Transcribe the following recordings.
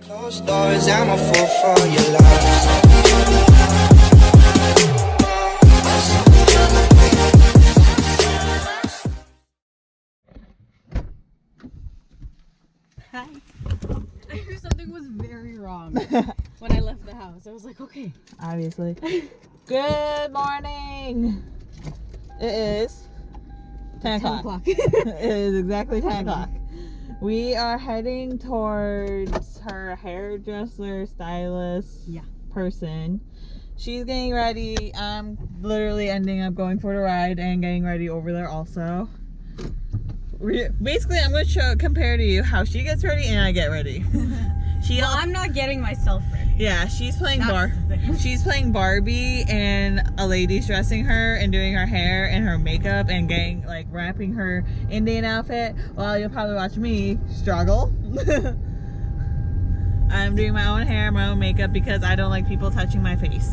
Closed doors, I'm a fool for your love. Hi. I knew something was very wrong when I left the house. I was like, okay. Obviously. Good morning. It is 10 o'clock. It is exactly 10 o'clock. We are heading towards her hairdresser, stylist person. She's getting ready. I'm literally ending up going for the ride and getting ready over there also. Basically, I'm going to compare to you how she gets ready and I get ready. Well, I'm not getting myself ready. Yeah, she's playing Barbie and a lady's dressing her and doing her hair and her makeup and getting like wrapping her Indian outfit while you'll probably watch me struggle. I'm doing my own hair, my own makeup because I don't like people touching my face.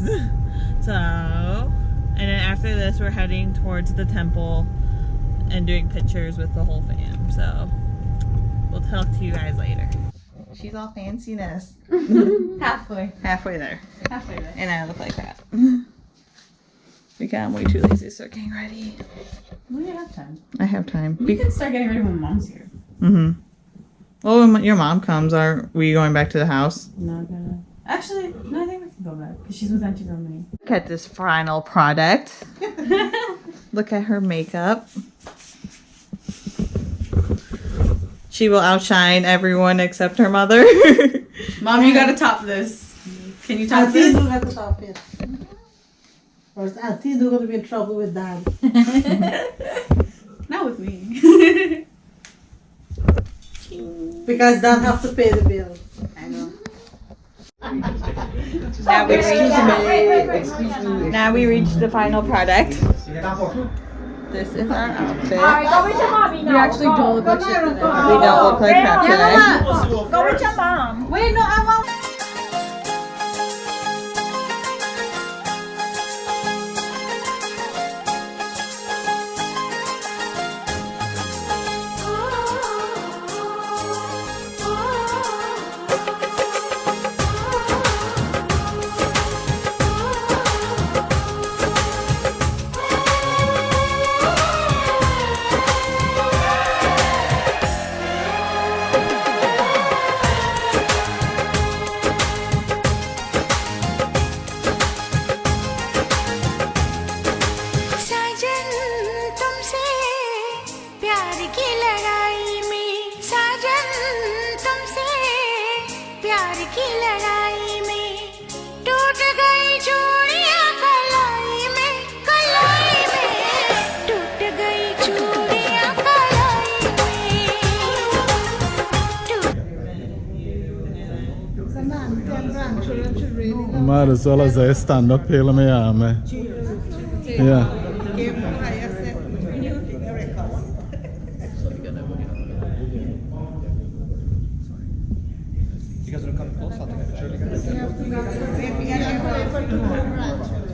So, and then after this we're heading towards the temple and doing pictures with the whole fam. So, we'll talk to you guys later. She's all fanciness. Halfway. Halfway there. Halfway there. And I look like crap. Because I'm way too lazy to start getting ready. We have time. I have time. We can start getting ready when Mom's here. Mm-hmm. Well, when your mom comes, are we going back to the house? Not gonna. Actually, no, I think we can go back because she's with Auntie Romany. Look at this final product. Look at her makeup. She will outshine everyone except her mother. Mom, you gotta top this. Can you top this? Auntie got to top it. Or is Auntie going to be in trouble with Dad? Not with me. Because Dad have to pay the bill. I know. Now we reached the final product. This is our outfit. Alright, go with your mommy now. You actually don't look like shit today. We don't look like crap today. Go with your mom. Wait, no, I won't. Might as well as I stand up here, let me arm. Yeah.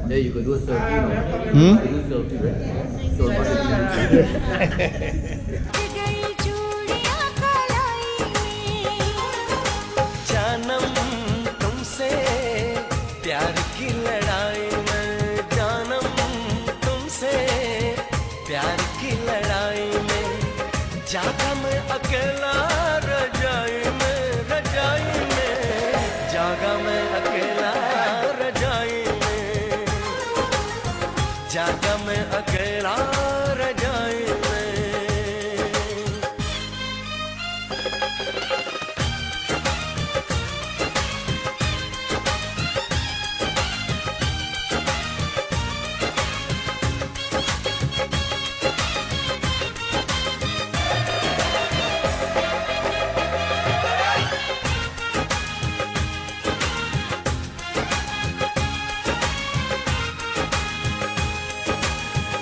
Yeah, you could do a selfie, you know. You could do a selfie, right? जागा मैं अकेला रजाई में जागा मैं अकेला रजाई में जागा मैं अकेला रजाई में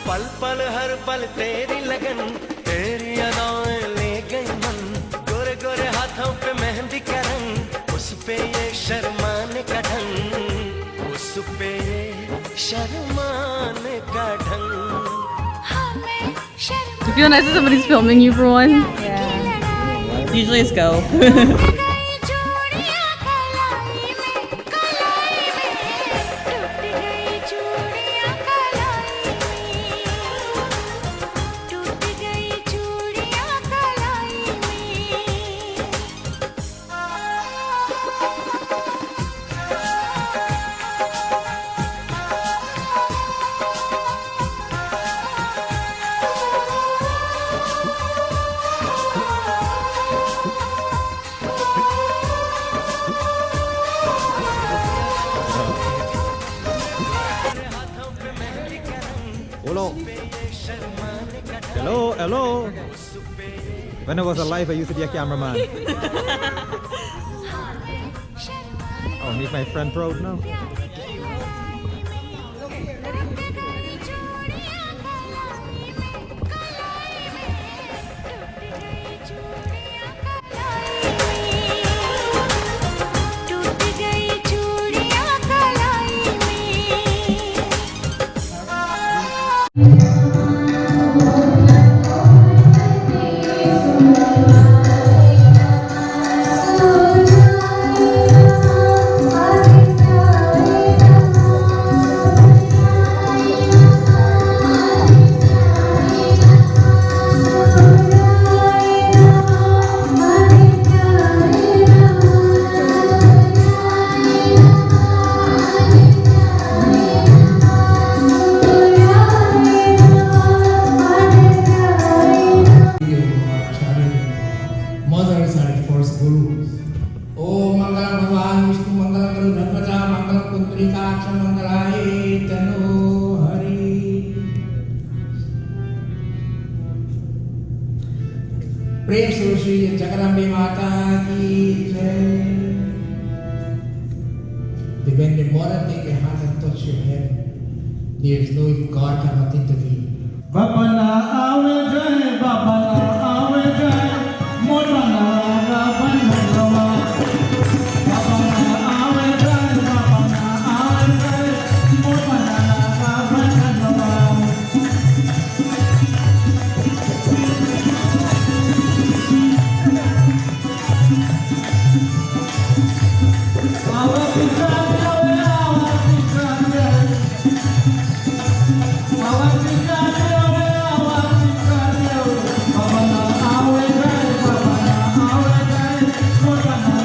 पल पल हर पल तेरी लगन तेरी अदाएं ले गई मन गोरे गोरे हाथों पे मेहंदी का रंग उस पे ये शर्माने का ढंग उस पे ये शर्माने का ढंग You feel nice if somebody's filming you for once? Yeah. Usually it's go. hello. When I was alive, I used to be a cameraman. I'll make my friend proud now. Mothers are the first gurus. Om Mangalam Bhagavan Vishnu Mangalam Garudhadvaja Mangalam Pundrikaksha Mangalaye Tano Hari. Prem Sushi Jagarambe Mata Ki Jai. When the mother take your hand and touch your head, there is no God cannot intervene. Baba na awe jai, Baba na awe jai, Mona na Baba na gawa. Baba na awe jai, Baba na awe jai, Mona na Baba na gawa. Awa pisang awe, awa pisang jai, awa pisang awe, awa pisang jai. Baba na awe jai, Baba na awe jai, Mona na